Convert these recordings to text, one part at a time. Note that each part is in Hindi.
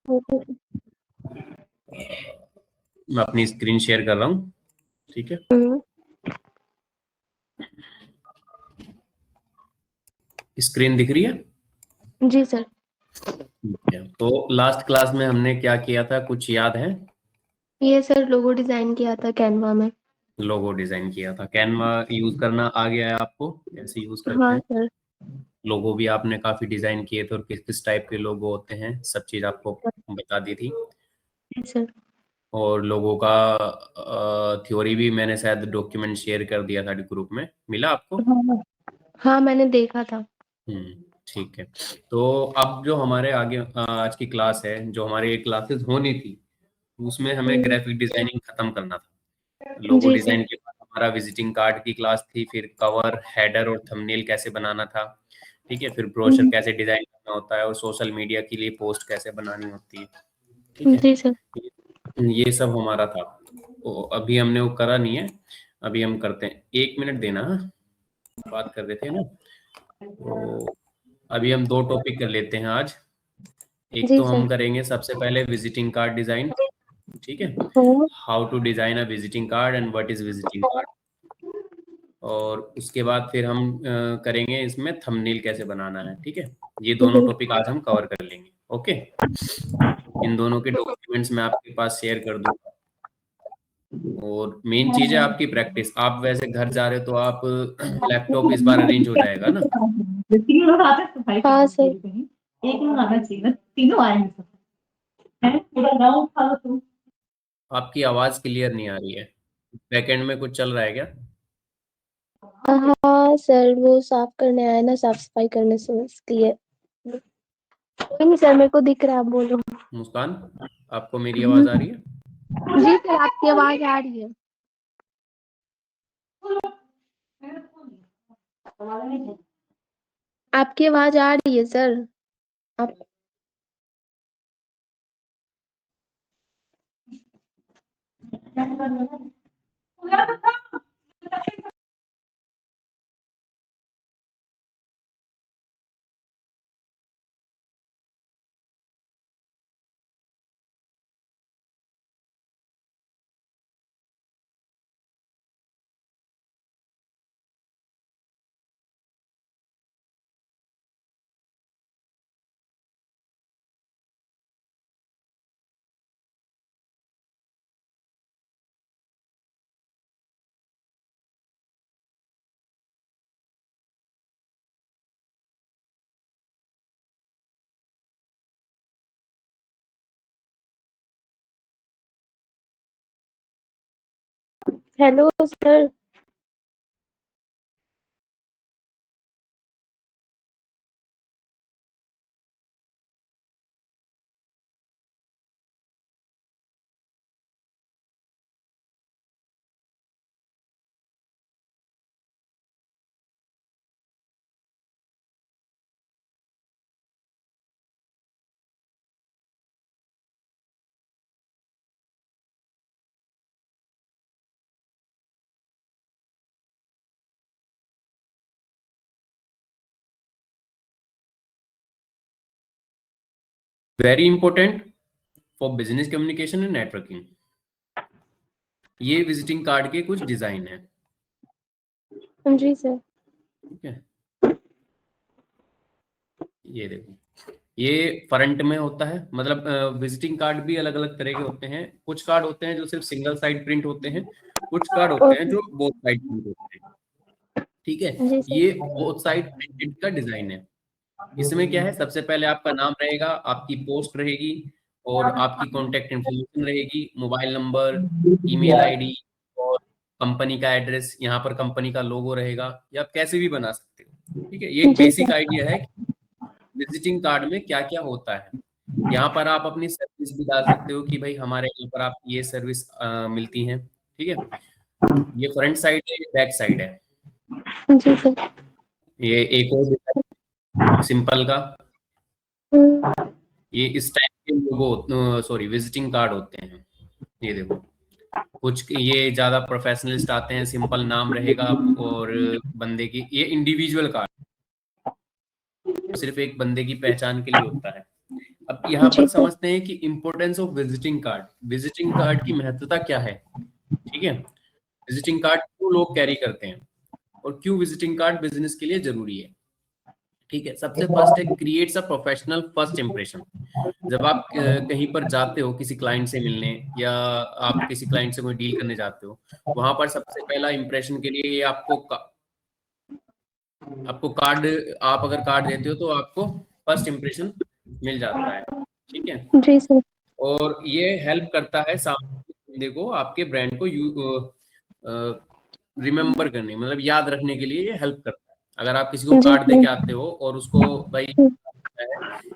मैं अपनी स्क्रीन शेयर कर रहा हूँ, ठीक है। स्क्रीन दिख रही है? जी सर। ठीक है, तो लास्ट क्लास में हमने क्या किया था, कुछ याद है? ये सर लोगो डिजाइन किया था कैनवा में। लोगो डिजाइन किया था। कैनवा यूज करना आ गया है आपको, कैसे यूज करते हाँ हैं? सर। लोगो भी आपने काफी डिजाइन किए थे और किस किस टाइप के लोगो होते हैं, सब चीज आपको बता दी थी। जी सर। और लोगों का थ्योरी भी मैंने शायद डॉक्यूमेंट शेयर कर दिया था ग्रुप में, मिला आपको? हाँ हाँ, मैंने देखा था। ठीक है। तो अब जो हमारे आगे आज की क्लास है, जो हमारी क्लासेस होनी थी, उसमें हमें ग्राफिक डिजाइनिंग खत्म करना था। लोगो जी सर। डिजाइन के बाद हमारा विजिटिंग कार्ड की क्लास थी, फिर कवर, हेडर और थंबनेल कैसे बनाना था, ठीक है, फिर ब्रोशर कैसे डिजाइन करना होता है और सोशल मीडिया के लिए पोस्ट कैसे बनानी होती है, ठीक है। जी सर। ये सब हमारा था। तो अभी हमने वो करा नहीं है, अभी हम करते हैं। 1 मिनट देना, हाँ? बात कर रहे थे ना, तो अभी हम 2 टॉपिक कर लेते हैं आज। एक जी तो हम सर। करेंगे सबसे पहले विजिटिंग कार्ड डिजाइन, ठीक है। हाँ। How to design a visiting card and what is visiting card. और उसके बाद फिर हम करेंगे इसमें थंबनेल कैसे बनाना है, ठीक है। ये दोनों टॉपिक आज हम कवर कर लेंगे, ओके। इन दोनों के डॉक्यूमेंट्स मैं आपके पास शेयर कर दूंगा। और मेन चीज है आपकी प्रैक्टिस। आप वैसे घर जा रहे हो तो आप लैपटॉप इस बार अरेंज हो जाएगा ना? तीन लोग आते हैं तो भाई हाँ सर। एक लोग आना चाहिए ना, तीनों आएंगे हैं, पूरा गाँव खा लो तुम। आपकी आवाज क्लियर नहीं आ रही है, बैकएंड में कुछ चल रहा है क्या? हाँ सर, वो साफ करने आए ना, साफ सफाई करने से इसलिए। कोई नहीं सर, मेरे को दिख रहा है, आप बोलो। मुस्कान, आपको मेरी आवाज आ रही है? जी सर, आपकी आवाज आ रही है। आपकी आवाज आ रही है सर। आप hello sir. Very important for business communication and networking. ये विजिटिंग कार्ड के कुछ डिजाइन है, जी सर। ठीक है। ये देखो, ये फ्रंट में होता है, मतलब विजिटिंग कार्ड भी अलग अलग तरह के होते हैं। कुछ कार्ड होते हैं जो सिर्फ सिंगल साइड प्रिंट होते हैं, कुछ कार्ड होते हैं ओके। जो बोथ साइड प्रिंट होते हैं, ठीक है। जी ये सर। बोथ साइड प्रिंटेड का डिजाइन है। इसमें क्या है, सबसे पहले आपका नाम रहेगा, आपकी पोस्ट रहेगी और आपकी कॉन्टेक्ट इन्फॉर्मेशन रहेगी, मोबाइल नंबर, ईमेल आईडी और कंपनी का एड्रेस। यहाँ पर कंपनी का लोगो रहेगा, या आप कैसे भी बना सकते हो, ठीक है। ये एक जी बेसिक सर। आइडिया है विजिटिंग कार्ड में क्या क्या होता है। यहाँ पर आप अपनी सर्विस भी डाल सकते हो कि भाई हमारे यहाँ पर आप ये सर्विस मिलती है, ठीक है। ये फ्रंट साइड है, ये बैक साइड है। जी सर। ये एक और सिंपल का, ये इस टाइप के लोगो, सॉरी, विजिटिंग कार्ड होते हैं। ये देखो, कुछ ये ज्यादा प्रोफेशनलिस्ट आते हैं, सिंपल नाम रहेगा और बंदे की, ये इंडिविजुअल कार्ड सिर्फ एक बंदे की पहचान के लिए होता है। अब यहाँ जी पर सर। समझते हैं कि importance of visiting card, visiting card की महत्वता क्या है। ठीक है, विजिटिंग कार्ड क्यों लोग कैरी करते हैं और क्यों विजिटिंग कार्ड बिजनेस के लिए जरूरी है। ठीक है, सबसे फर्स्ट है creates a professional first impression. जब आप कहीं पर जाते हो किसी क्लाइंट से मिलने या आप किसी क्लाइंट से कोई डील करने जाते हो, वहां पर सबसे पहला इंप्रेशन के लिए ये आपको कार्ड, आप अगर कार्ड देते हो तो आपको फर्स्ट इंप्रेशन मिल जाता है। ठीक है, जी सर। और ये हेल्प करता है सामने बंदे को आपके ब्रांड को रिमेम्बर करने, मतलब याद रखने के लिए ये हेल्प करता है। अगर आप किसी को जी कार्ड दे के सर। आते हो और उसको भाई है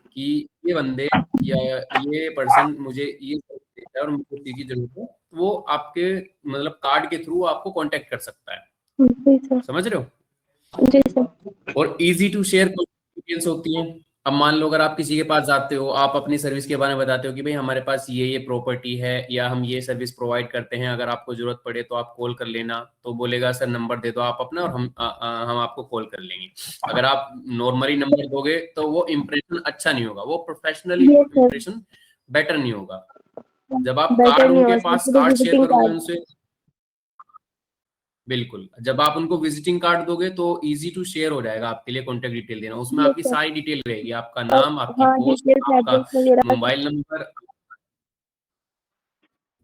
कि ये बंदे या ये पर्सन मुझे ये सर्विस देता है और मुझे चीज की जरूरत है, तो वो आपके मतलब कार्ड के थ्रू आपको कांटेक्ट कर सकता है। जी सर। समझ रहे हो। जी सर। और इजी टू शेयर डिटेल्स होती हैं। अब मान लो अगर आप किसी के पास जाते हो, आप अपनी सर्विस के बारे में बताते हो कि भाई हमारे पास ये प्रॉपर्टी है या हम ये सर्विस प्रोवाइड करते हैं, अगर आपको जरूरत पड़े तो आप कॉल कर लेना, तो बोलेगा सर नंबर दे दो आप अपना और हम आपको कॉल कर लेंगे। अगर आप नॉर्मली नंबर दोगे तो वो इम्प्रेशन अच्छा नहीं होगा, वो प्रोफेशनली ये सर। इम्प्रेशन बेटर नहीं होगा। जब आप बेटर कार्ड नहीं उनके होगा सर, पास पूरे कार्ड शेयर विजिटिंग करोगे कार्ड। उनसे, बिल्कुल जब आप उनको विजिटिंग कार्ड दोगे तो इजी टू शेयर हो जाएगा आपके लिए कॉन्टेक्ट डिटेल देना। उसमें ये आपकी सर। सारी डिटेल रहेगी, आपका और नाम, आपकी हाँ, पोस्ट, डिटेल्स आपका एड्रेस वगैरह। Mobile number.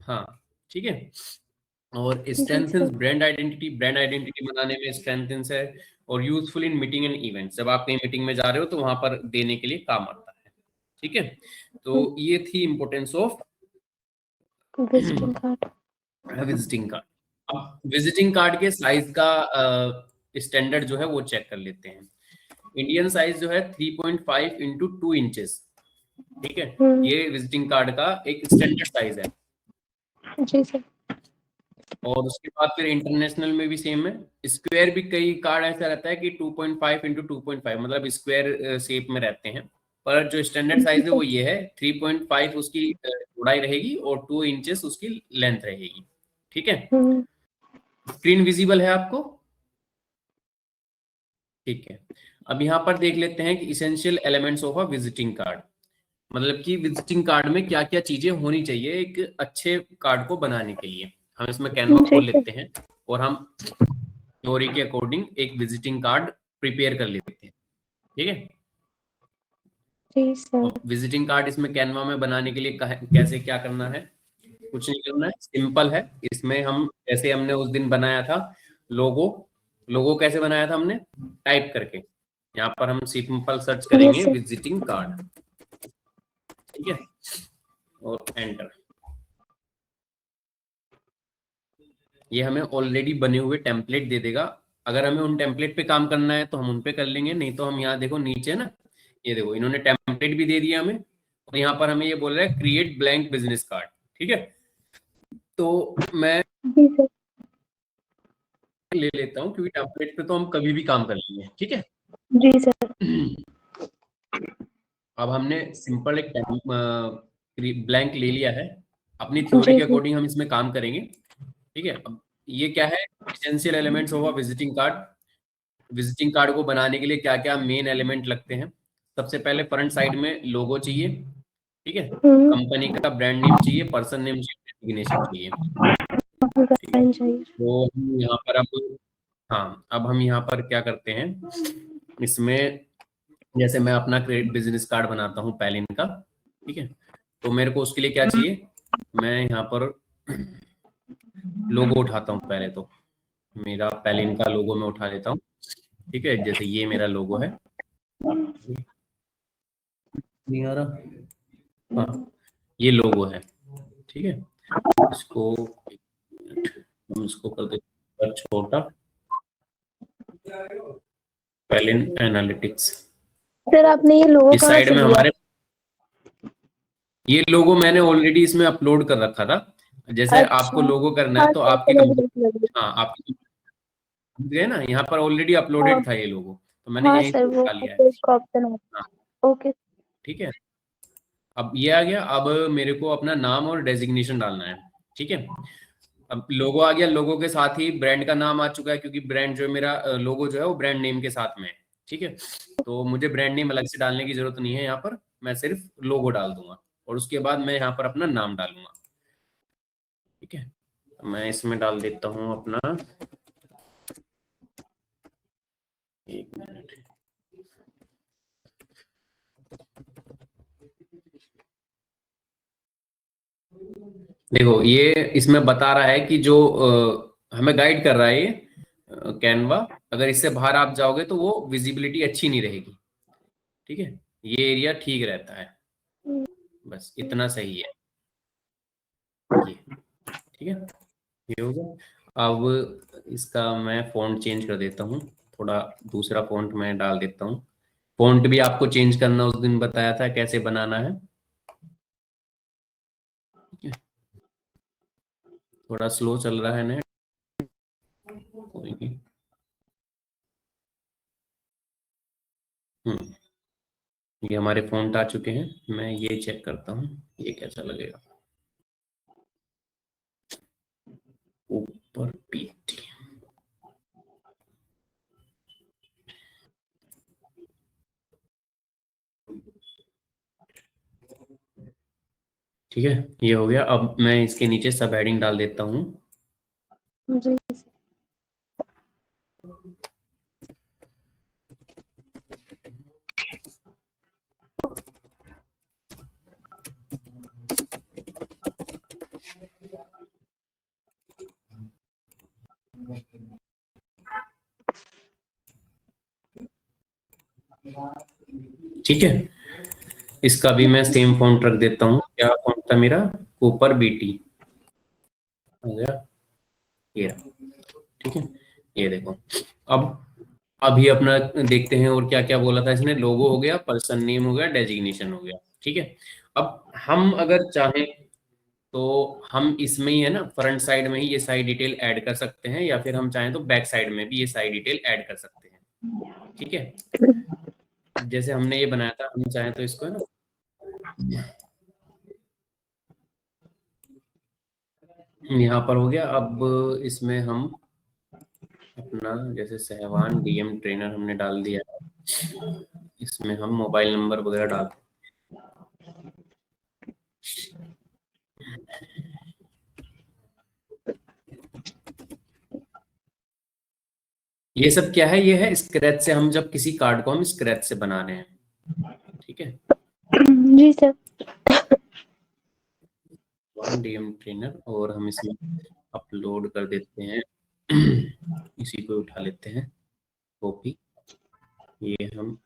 हाँ, ठीक है। और जी strengthens sir. Brand identity, brand identity बनाने में स्ट्रेंथन्स है। और useful in meeting and events, जब आप कहीं मीटिंग में जा रहे हो तो वहां पर देने के लिए काम आता है। ठीक है, तो ये थी importance of visiting card. Visiting card. अब विजिटिंग कार्ड के साइज का स्टैंडर्ड जो है वो चेक कर लेते हैं। इंडियन साइज जो है 3.5 इंटू 2 इंचेस। ठीक है, ये विजिटिंग कार्ड का एक स्टैंडर्ड साइज है। जी सर। और उसके बाद फिर इंटरनेशनल में भी सेम है। स्क्वायर भी कई कार्ड ऐसा रहता है कि 2.5 इंटू 2.5 मतलब स्क्वायर शेप में रहते हैं, पर जो स्टैंडर्ड जी साइज है सर। वो ये है, 3.5 उसकी चौड़ाई रहेगी और 2 इंचेस उसकी लेंथ रहेगी। ठीक है, स्क्रीन विजिबल है आपको। ठीक है, अब यहाँ पर देख लेते हैं कि essential elements of a visiting card, मतलब कि विजिटिंग कार्ड में क्या क्या चीजें होनी चाहिए एक अच्छे कार्ड को बनाने के लिए। हम इसमें कैनवा जी खोल सर। लेते हैं और हम थ्योरी के अकॉर्डिंग एक विजिटिंग कार्ड प्रिपेयर कर लेते हैं। ठीक है, जी सर। अब विजिटिंग कार्ड इसमें कैनवा में बनाने के लिए कैसे क्या करना है, कुछ नहीं करना है, सिंपल है। इसमें हम जैसे हमने उस दिन बनाया था लोगो, लोगो कैसे बनाया था हमने, टाइप करके। यहाँ पर हम सिंपल सर्च यस करेंगे सर। Visiting card. ठीक है, और एंटर। ये हमें ऑलरेडी बने हुए टेम्पलेट दे देगा। अगर हमें उन टेम्पलेट पे काम करना है तो हम उन पे कर लेंगे, नहीं तो हम यहाँ देखो नीचे ना, ये देखो इन्होंने टेम्पलेट भी दे दिया हमें और यहाँ पर हमें ये बोल रहा है क्रिएट ब्लैंक बिजनेस कार्ड। ठीक है, तो मैं जी सर। ले लेता हूँ क्योंकि टेम्पलेट पे तो हम कभी भी काम कर लेंगे। ठीक है, जी सर। अब हमने सिंपल एक ब्लैंक ले लिया है, अपनी थ्योरी जी के सर। अकॉर्डिंग हम इसमें काम करेंगे। ठीक है, अब ये क्या है, essential elements of a visiting card. Visiting card को बनाने के लिए क्या क्या मेन एलिमेंट लगते हैं। सबसे पहले फ्रंट साइड में लोगो चाहिए। ठीक है, कंपनी का ब्रांड नेम चाहिए, पर्सन नेम चाहिए, डेजिग्नेशन चाहिए। ठीक है, चाहिए। तो हम यहाँ पर अब, हाँ अब हम यहाँ पर क्या करते हैं इसमें, जैसे मैं अपना क्रेडिट बिजनेस कार्ड बनाता हूँ पैलिन का। ठीक है, तो मेरे को उसके लिए क्या चाहिए, मैं यहाँ पर लोगो उठाता हूँ पहले तो, मेरा पैलिन का लोगो मैं उठा लेता हूँ। ठीक है, जैसे ये मेरा लोगो है, नहीं आ रहा, हाँ ये लोगो है। ठीक है, इसको हम इसको कर देते हैं छोटा, पैलिन एनालिटिक्स। सर आपने ये लोगो इस कहाँ साइड से में लिया? हमारे, ये लोगो मैंने ऑलरेडी इसमें अपलोड कर रखा था। जैसे अच्छा। आपको लोगो करना है हाँ तो सर, आपकी समझ कंपनी, गई समझ गई। हाँ आपकी गए ना, यहाँ पर ऑलरेडी हाँ। अपलोडेड था ये लोगो, तो मैंने हाँ यहीं सर, से वो उठा लिया है। पेज का ऑप्शन है। हाँ, ओके। ठीक है, अब ये आ गया। अब मेरे को अपना नाम और डेजिग्नेशन डालना है। ठीक है, अब लोगो आ गया, लोगो के साथ ही ब्रांड का नाम आ चुका है क्योंकि ब्रांड जो है मेरा लोगो जो है वो ब्रांड नेम के साथ में है। ठीक है, तो मुझे ब्रांड नेम अलग से डालने की जरूरत नहीं है यहाँ पर। मैं सिर्फ लोगो डाल दूंगा और उसके बाद मैं यहाँ पर अपना नाम डालूंगा। ठीक है, मैं इसमें डाल देता हूँ अपना, एक मिनट, देखो ये इसमें बता रहा है कि जो हमें गाइड कर रहा है ये कैनवा, अगर इससे बाहर आप जाओगे तो वो विजिबिलिटी अच्छी नहीं रहेगी। ठीक है, ये एरिया ठीक रहता है, बस इतना सही है ये। ठीक है, ये हो गया। अब इसका मैं फॉन्ट चेंज कर देता हूँ, थोड़ा दूसरा फॉन्ट मैं डाल देता हूँ। फॉन्ट भी आपको चेंज करना उस दिन बताया था कैसे बनाना है। ठीक है, थोड़ा स्लो चल रहा है नेट, कोई नहीं। ये हमारे फॉन्ट आ चुके हैं, मैं ये चेक करता हूँ ये कैसा लगेगा। ऊपर पीटी, ठीक है, ये हो गया। अब मैं इसके नीचे सब हेडिंग डाल देता हूँ। जी ठीक है, इसका भी मैं सेम फॉन्ट रख देता हूँ। क्या फॉन्ट था मेरा? ऊपर बीटी हो गया, ये रहा। ठीक है, ये देखो। अब अभी अपना देखते हैं और क्या क्या बोला था इसने। लोगो हो गया, पर्सन नेम हो गया, डेजिग्नेशन हो गया। ठीक है, अब हम अगर चाहें तो हम इसमें ही है ना, फ्रंट साइड में ही ये सारी डिटेल ऐड कर सकते हैं, या फिर हम चाहें तो बैक साइड में भी ये सारी डिटेल ऐड कर सकते हैं। ठीक है, जैसे हमने ये बनाया था, हम चाहें तो इसको है ना, यहाँ पर हो गया। अब इसमें हम अपना जैसे सहवान डीएम ट्रेनर हमने डाल दिया है, इसमें हम मोबाइल नंबर वगैरह डाल, ये सब क्या है? ये है स्क्रैच से, हम जब किसी कार्ड को हम स्क्रैच से बना रहे हैं। ठीक है, जी सर। वन डीएम ट्रेनर, और हम इसमें अपलोड कर देते हैं। इसी को उठा लेते हैं कॉपी, ये हम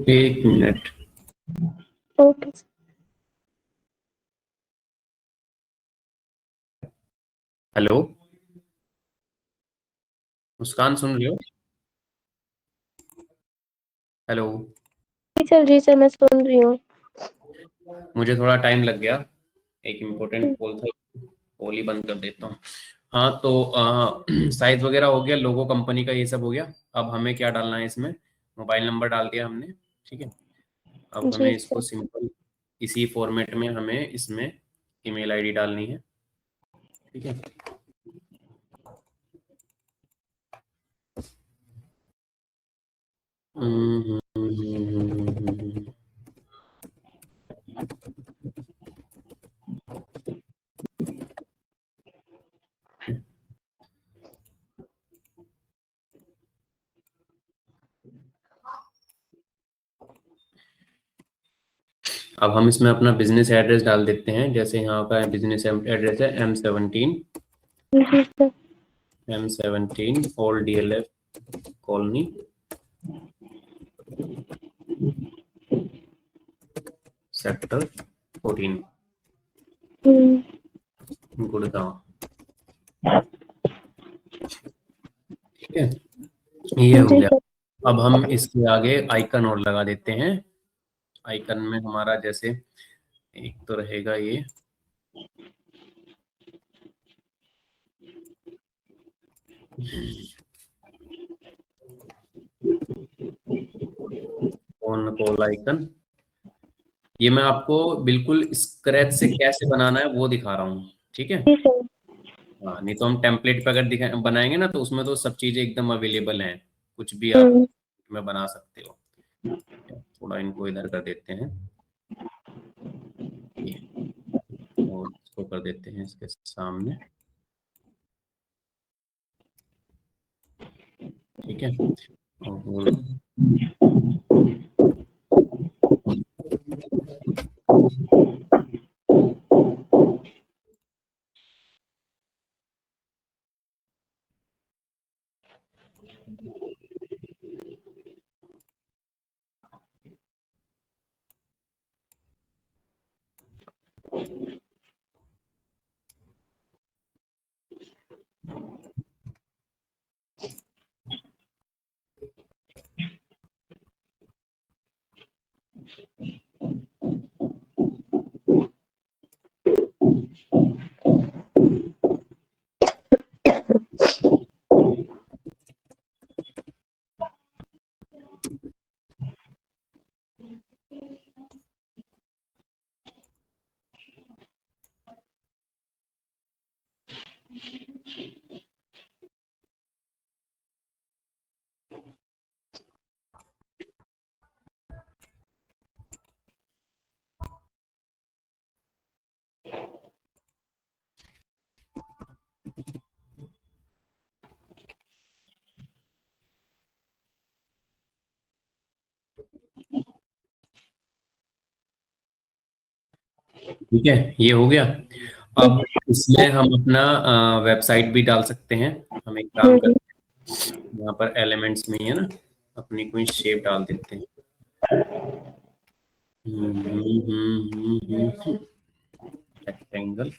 एक मिनट। Okay sir. हेलो मुस्कान, सुन रहे हो? हेलो, जी सर मैं सुन रही हूँ। मुझे थोड़ा टाइम लग गया, एक इम्पोर्टेंट कॉल था, कॉल ही बंद कर देता हूँ। हाँ तो साइज वगैरह हो गया, लोगो कंपनी का ये सब हो गया। अब हमें क्या डालना है इसमें? मोबाइल नंबर डाल दिया हमने। ठीक है, अब जी हमें इसको सर। सिंपल इसी फॉर्मेट में हमें इसमें ईमेल आईडी डालनी है। ठीक है, हम्म, हम्म, हम्म, हम्म, हम्म। अब हम इसमें अपना बिजनेस एड्रेस डाल देते हैं। जैसे यहाँ का बिजनेस एड्रेस है जी sir. M17 old DLF colony, sector 14, Gurgaon. ठीक है, ये हो जी गया। सर। अब हम इसके आगे आइकन और लगा देते हैं। आइकन में हमारा जैसे एक तो रहेगा ये, फोन कॉल आइकन, ये मैं आपको बिल्कुल स्क्रैच से कैसे बनाना है वो दिखा रहा हूँ, ठीक है। जी सर। हाँ, नहीं तो हम टेम्पलेट पे अगर बनाएंगे ना तो उसमें तो सब चीजें एकदम अवेलेबल हैं, कुछ भी आप हम्म। में बना सकते हो। थोड़ा इनको इधर कर देते हैं, ये, और इसको कर देते हैं इसके सामने, ठीक है। और ठीक है, ये हो गया। अब इसमें हम अपना वेबसाइट भी डाल सकते हैं। हम एक काम हम्म। करते हैं, यहाँ पर एलिमेंट्स में ही है ना, अपनी कोई शेप डाल देते हैं। रेक्टेंगल,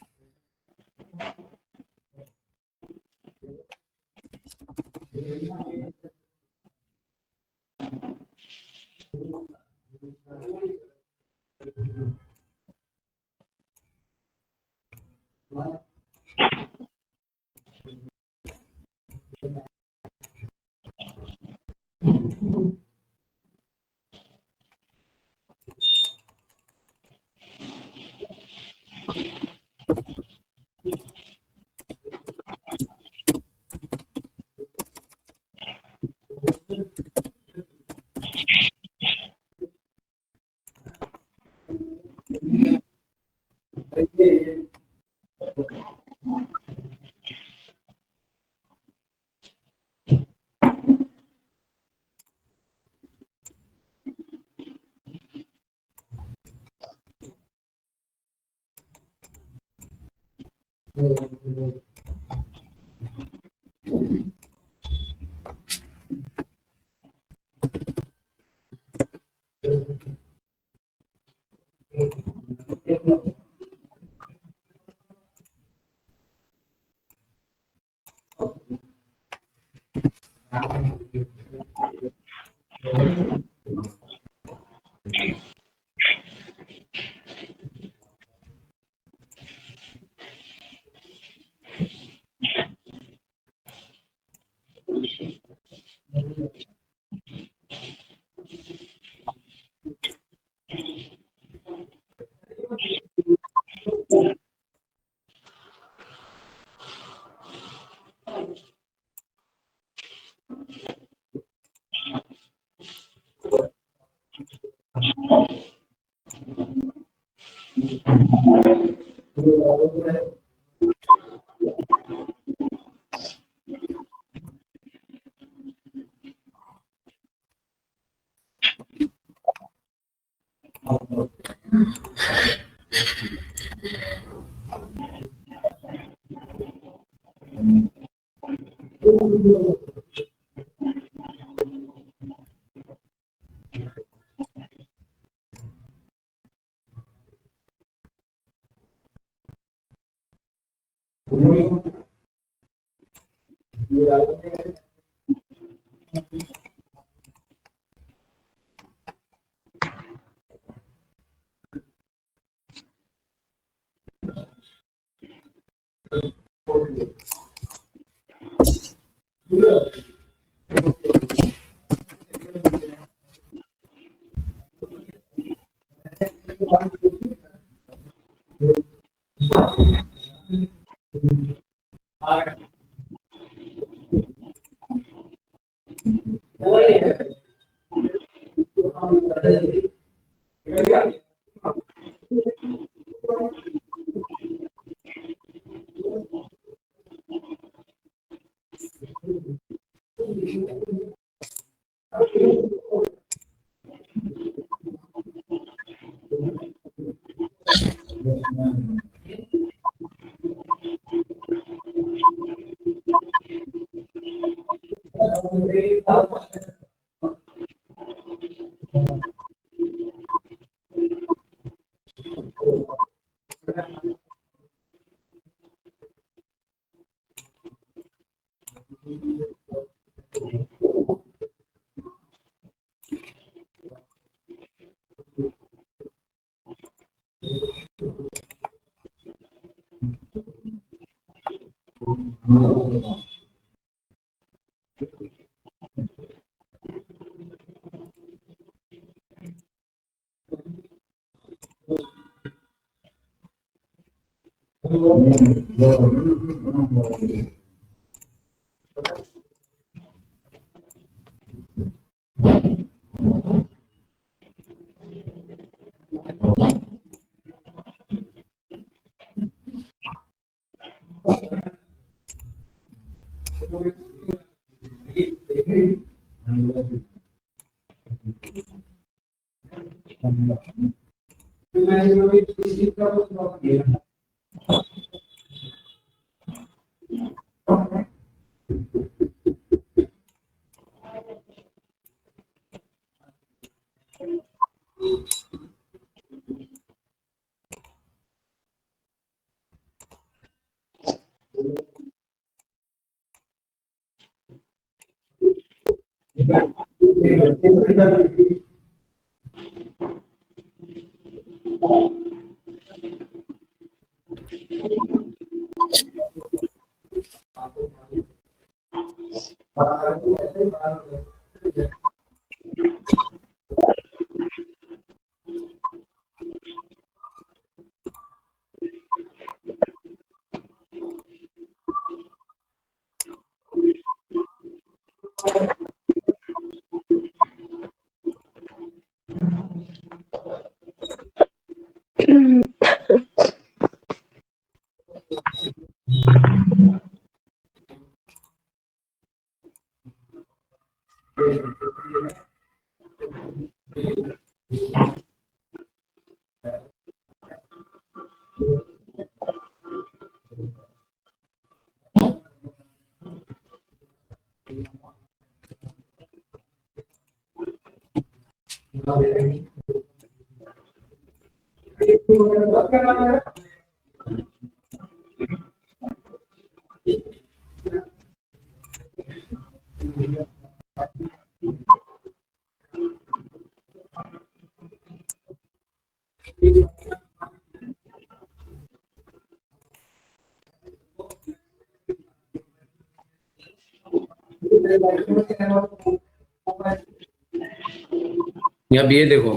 अब ये देखो,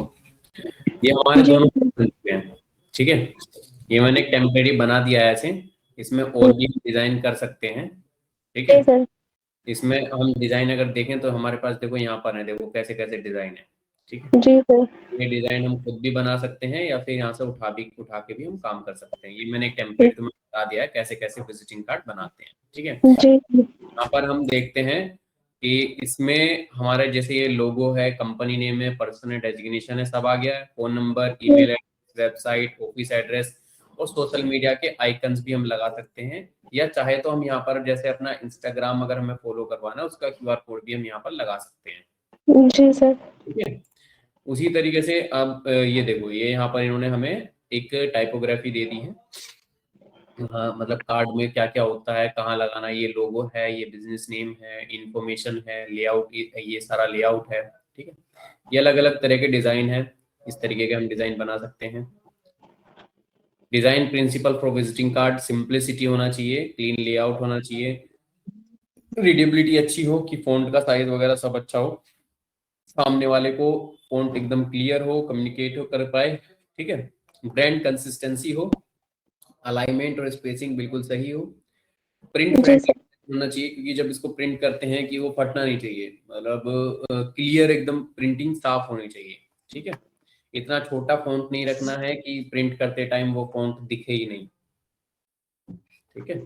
ये हमारे जी दोनों बन चुके हैं। ठीक है, ये मैंने एक टेम्परेरी बना दिया है ऐसे। इसमें और भी डिजाइन कर सकते हैं। ठीक है, जी सर। इसमें हम डिजाइन अगर देखें तो हमारे पास देखो यहाँ पर है, देखो कैसे कैसे डिजाइन है। ठीक है, जी सर। ये डिजाइन हम खुद भी बना सकते हैं या फिर यहाँ से उठा के भी हम काम कर सकते हैं। ये मैंने एक टेम्पलेट तुम्हें बता दिया है कैसे कैसे विजिटिंग कार्ड बनाते हैं। ठीक है, जी यहाँ पर हम देखते हैं कि इसमें हमारे जैसे ये लोगो है, कंपनी नेम है, पर्सनल डेजिग्नेशन है, सब आ गया है। Phone number, email address, website, office address और सोशल मीडिया के आइकन्स भी हम लगा सकते हैं। या चाहे तो हम यहाँ पर जैसे अपना इंस्टाग्राम अगर हमें फॉलो करवाना है उसका क्यूआर कोड भी हम यहाँ पर लगा सकते हैं। जी सर। ठीक है, उसी तरीके से अब ये देखो, ये यहाँ पर इन्होंने हमें एक टाइपोग्राफी दे दी है। हाँ, मतलब कार्ड में क्या क्या होता है, कहाँ लगाना, ये लोगो है, ये बिजनेस नेम है, इंफॉर्मेशन है, लेआउट, ये सारा लेआउट है। ठीक है, ये अलग अलग तरह के डिजाइन है। इस तरीके के हम डिजाइन बना सकते हैं। Design principle for visiting card, simplicity होना चाहिए, क्लीन लेआउट होना चाहिए, रीडेबिलिटी अच्छी हो कि फोंट का साइज वगैरह सब अच्छा हो, सामने वाले को फ़ॉन्ट एकदम क्लियर हो, कम्युनिकेट हो कर पाए, ठीक है। ब्रांड कंसिस्टेंसी हो, अलाइनमेंट और स्पेसिंग बिल्कुल सही हो, प्रिंट जी फ्रेंडली सर। होना चाहिए, क्योंकि जब इसको प्रिंट करते हैं कि वो फटना नहीं चाहिए, मतलब क्लियर एकदम प्रिंटिंग साफ होनी चाहिए, ठीक है। इतना छोटा फॉन्ट नहीं रखना है कि प्रिंट करते टाइम वो फॉन्ट दिखे ही नहीं, ठीक है।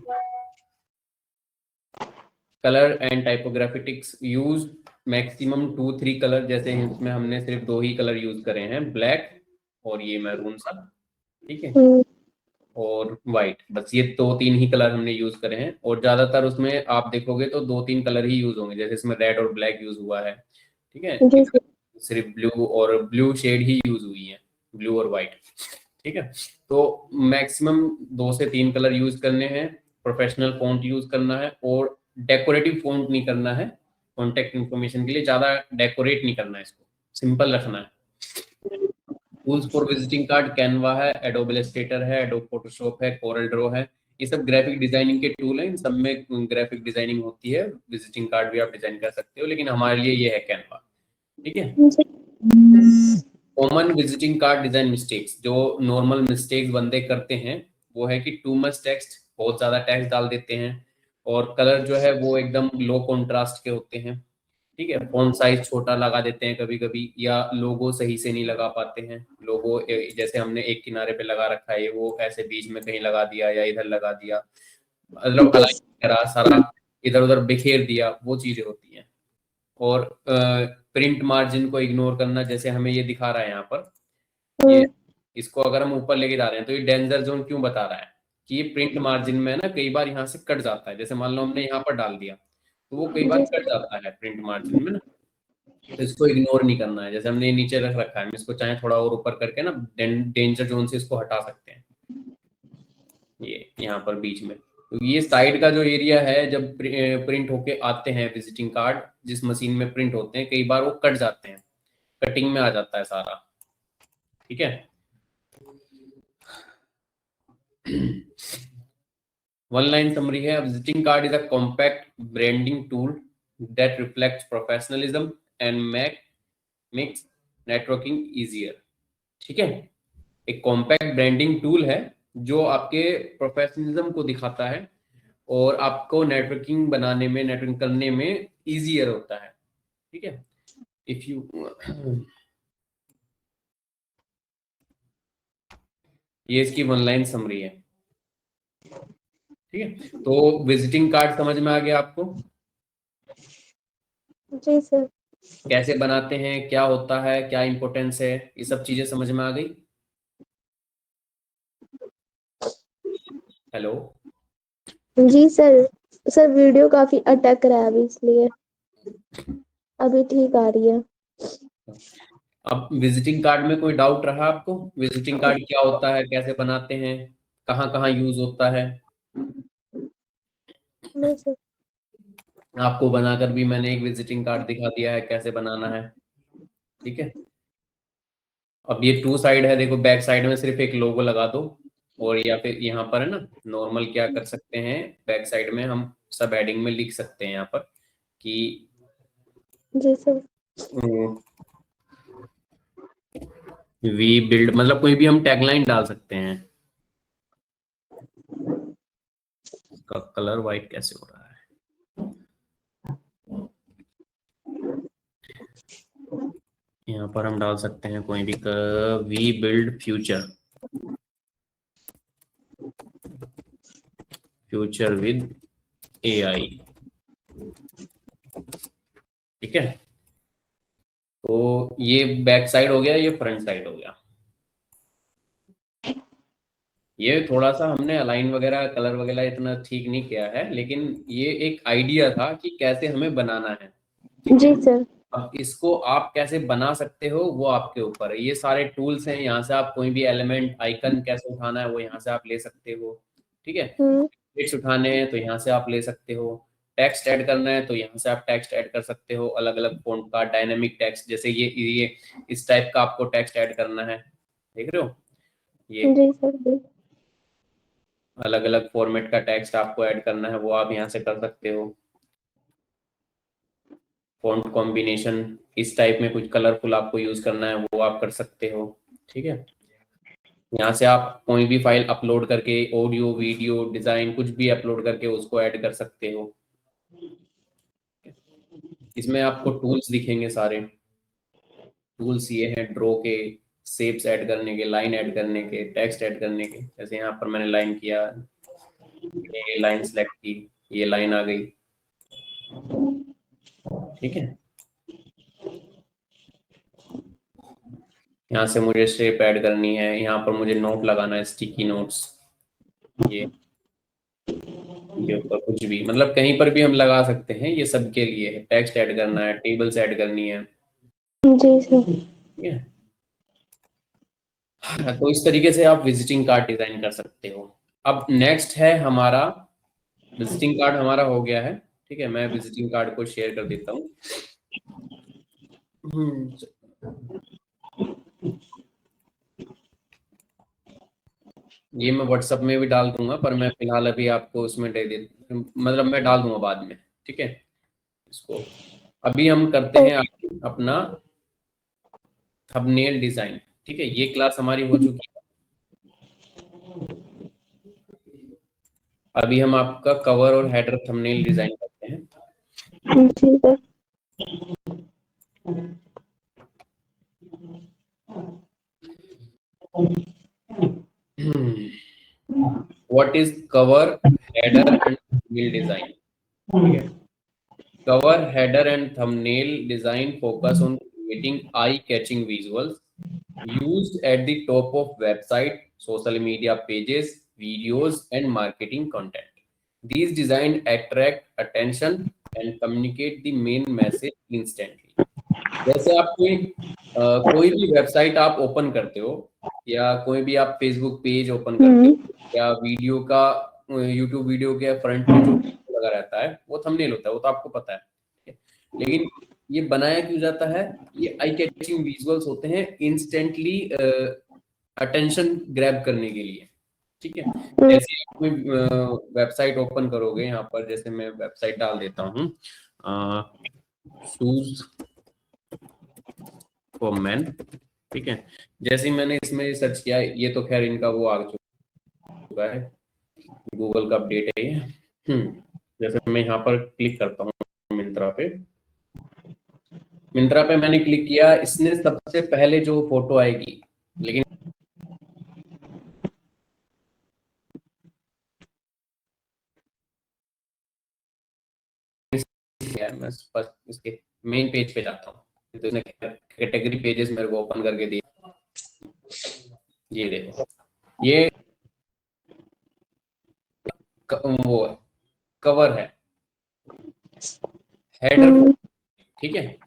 Colour and typographics use maximum 2-3 colour, जैसे इसमें हमने सिर्फ 2 ही कलर यूज करे हैं, ब्लैक और ये मैरून सा, ठीक है, हम्म, और वाइट, बस ये 2-3 ही कलर हमने यूज करे हैं। और ज्यादातर उसमें आप देखोगे तो 2-3 कलर ही यूज होंगे, जैसे इसमें रेड और ब्लैक यूज हुआ है, ठीक है। जी इधर सर। सिर्फ ब्लू और ब्लू शेड ही यूज हुई है, ब्लू और वाइट, ठीक है। तो मैक्सिमम 2 से 3 कलर यूज करने हैं, प्रोफेशनल फॉन्ट यूज करना है, और डेकोरेटिव फॉन्ट नहीं करना है। कॉन्टेक्ट इन्फॉर्मेशन के लिए ज्यादा डेकोरेट नहीं करना है, इसको सिंपल रखना है। Tools for visiting card Canva है, एडोब इलस्ट्रेटर है, एडोब फोटोशॉप है, कोरल ड्रॉ है, ये सब ग्राफिक डिजाइनिंग के टूल हैं। इन सब में ग्राफिक डिजाइनिंग होती है, विजिटिंग कार्ड भी आप डिजाइन कर सकते हो, लेकिन हमारे लिए ये है कैनवा, ठीक है। जी common visiting card design mistakes, जो नॉर्मल मिस्टेक्स बंदे करते हैं, वो है कि टू मच टेक्स्ट, बहुत ज्यादा टेक्स्ट डाल देते हैं, और कलर जो है वो एकदम लो कॉन्ट्रास्ट के होते हैं, ठीक है। फॉन्ट साइज छोटा लगा देते हैं कभी कभी, या लोगो सही से नहीं लगा पाते हैं। लोगो जैसे हमने एक किनारे पे लगा रखा है, वो ऐसे बीच में कहीं लगा दिया या इधर लगा दिया, मतलब अलाइन करा सारा, इधर उधर बिखेर दिया, वो चीजें होती हैं। और प्रिंट मार्जिन को इग्नोर करना, जैसे हमें ये दिखा रहा है यहाँ पर, ये इसको अगर हम ऊपर लेके जा रहे हैं तो ये डेंजर जोन क्यों बता रहा है कि ये प्रिंट मार्जिन में ना कई बार यहाँ से कट जाता है, जैसे मान लो हमने यहाँ पर डाल दिया तो वो कई बार जी कट जाता है प्रिंट मार्जिन में ना, तो इसको इग्नोर नहीं करना है। जैसे हमने ये नीचे रख रखा है, हम इसको चाहे थोड़ा और ऊपर करके ना डेंजर जोन से इसको हटा सकते हैं, ये यहाँ पर बीच में। तो ये साइड का जो एरिया है, जब प्रिंट होके आते हैं विजिटिंग कार्ड, जिस मशीन में प्रिंट होते हैं, कई बार वो कट जाते हैं, कटिंग में आ जाता है सारा, ठीक है। वन लाइन समरी है, visiting card is a compact branding tool that reflects professionalism and makes networking easier, ठीक है। एक कॉम्पैक्ट ब्रांडिंग टूल है जो आपके प्रोफेशनलिज्म को दिखाता है और आपको नेटवर्किंग बनाने में, नेटवर्किंग करने में इजियर होता है, ठीक है। इफ यू ये इसकी वन लाइन समरी है, ठीक है। तो विजिटिंग कार्ड समझ में आ गया आपको, जी सर। कैसे बनाते हैं, क्या होता है, क्या इंपॉर्टेंस है, ये सब चीजें समझ में आ गई। हेलो। जी सर। सर वीडियो काफी अटक रहा है अभी, इसलिए अभी ठीक आ रही है। अब विजिटिंग कार्ड में कोई डाउट रहा आपको, विजिटिंग कार्ड क्या होता है, कैसे बनाते हैं, कहाँ कहाँ यूज होता है? नहीं सर। आपको बनाकर भी मैंने एक विजिटिंग कार्ड दिखा दिया है कैसे बनाना है, ठीक है। अब ये 2 साइड है, देखो बैक साइड में सिर्फ एक लोगो लगा दो, और या फिर यहाँ पर है ना, नॉर्मल क्या कर सकते हैं, बैक साइड में हम सब हेडिंग में लिख सकते हैं यहाँ पर कि जी सर। वी बिल्ड, मतलब कोई भी हम टैगलाइन डाल सकते हैं। इसका कलर वाइट कैसे हो रहा है, यहाँ पर हम डाल सकते हैं कोई भी, we build future, future with AI, ठीक है। तो ये बैक साइड हो गया, ये फ्रंट साइड हो गया। ये थोड़ा सा हमने अलाइन वगैरह, कलर वगैरह इतना ठीक नहीं किया है, लेकिन ये एक आइडिया था कि कैसे हमें बनाना है, ठीक है। जी सर। अब इसको आप कैसे बना सकते हो वो आपके ऊपर है। ये सारे टूल्स हैं, यहाँ से आप कोई भी एलिमेंट, आइकन कैसे उठाना है वो यहाँ से आप ले सकते हो, ठीक है। हम्म। टेक्स्ट उठाने हैं तो यहाँ से आप ले सकते हो, टेक्स्ट ऐड करना है तो यहाँ से आप टेक्स्ट ऐड कर सकते हो, अलग अलग फॉन्ट का डायनेमिक टेक्स्ट, जैसे ये इस टाइप का आपको टेक्स्ट ऐड करना है, देख रहे हो, ये जी सर। अलग अलग फॉर्मेट का टेक्स्ट आपको ऐड करना है, वो आप यहाँ से कर सकते हो। फॉन्ट कॉम्बिनेशन इस टाइप में कुछ कलरफुल आपको यूज करना है वो आप कर सकते हो। ठीक है, यहाँ से आप कोई भी फाइल अपलोड करके ऑडियो वीडियो डिजाइन कुछ भी अपलोड करके उसको ऐड कर सकते हो। इसमें आपको टूल्स दिखेंगे सारे। टूल्स ये हैं ड्रॉ के, शेप्स ऐड करने के, लाइन ऐड करने के, टेक्स्ट ऐड करने के। जैसे यहाँ पर मैंने लाइन किया, ये लाइन सेलेक्ट की, ये लाइन आ गई। ठीक है, यहाँ से मुझे शेप ऐड करनी है, यहाँ पर मुझे नोट लगाना है, स्टिकी नोट्स। ये ऊपर कुछ भी, मतलब कहीं पर भी हम लगा सकते हैं, ये सबके लिए है। टेक्स्ट ऐड करना है, टेबल्स ऐड करनी है। जी सर। ठीक है, तो इस तरीके से आप विजिटिंग कार्ड डिजाइन कर सकते हो। अब नेक्स्ट है हमारा, विजिटिंग कार्ड हमारा हो गया है। ठीक है, मैं विजिटिंग कार्ड को शेयर कर देता हूँ। ये मैं व्हाट्सएप में भी डाल दूंगा, पर मैं फिलहाल अभी आपको उसमें दे दे, मतलब मैं डाल दूंगा बाद में। ठीक है, इसको अभी हम करते हैं अपना थंबनेल डिजाइन। ठीक है, ये क्लास हमारी हो चुकी है। अभी हम आपका कवर और हेडर थंबनेल डिजाइन करते हैं। जी sir. What is cover header and thumbnail design? ठीक है, cover header and thumbnail design focus on creating eye-catching visuals used at the top of website, social media pages, videos, and marketing content. These design attract attention and communicate the main message instantly. जैसे आप कोई भी वेबसाइट आप ओपन करते हो, या कोई भी आप फेसबुक पेज ओपन करते हो, या वीडियो का यूट्यूब वीडियो के फ्रंट में जो लगा रहता है वो थंबनेल होता है, वो तो आपको पता है। लेकिन ये बनाया क्यों जाता है? ये आई कैचिंग विजुअल्स होते हैं, इंस्टेंटली अटेंशन ग्रैब करने के लिए। ठीक है, जैसे आप कोई वेबसाइट ओपन करोगे, यहाँ पर जैसे मैं वेबसाइट डाल देता हूँ, शूज फॉर मैन। ठीक है, जैसे ही मैंने इसमें सर्च किया, ये तो खैर इनका वो आ चुका है, गूगल का अपडेट है ये। जैसे मैं यहाँ पर क्लिक करता हूँ मिंत्रा पे, मिंत्रा पे मैंने क्लिक किया, इसने सबसे पहले जो फोटो आएगी, लेकिन मैं बस इसके मेन पेज पे जाता हूँ, तो इसने कैटेगरी पेजेस मेरे को ओपन करके दिए। ये देखो, ये वो कवर है, हेडर। ठीक है,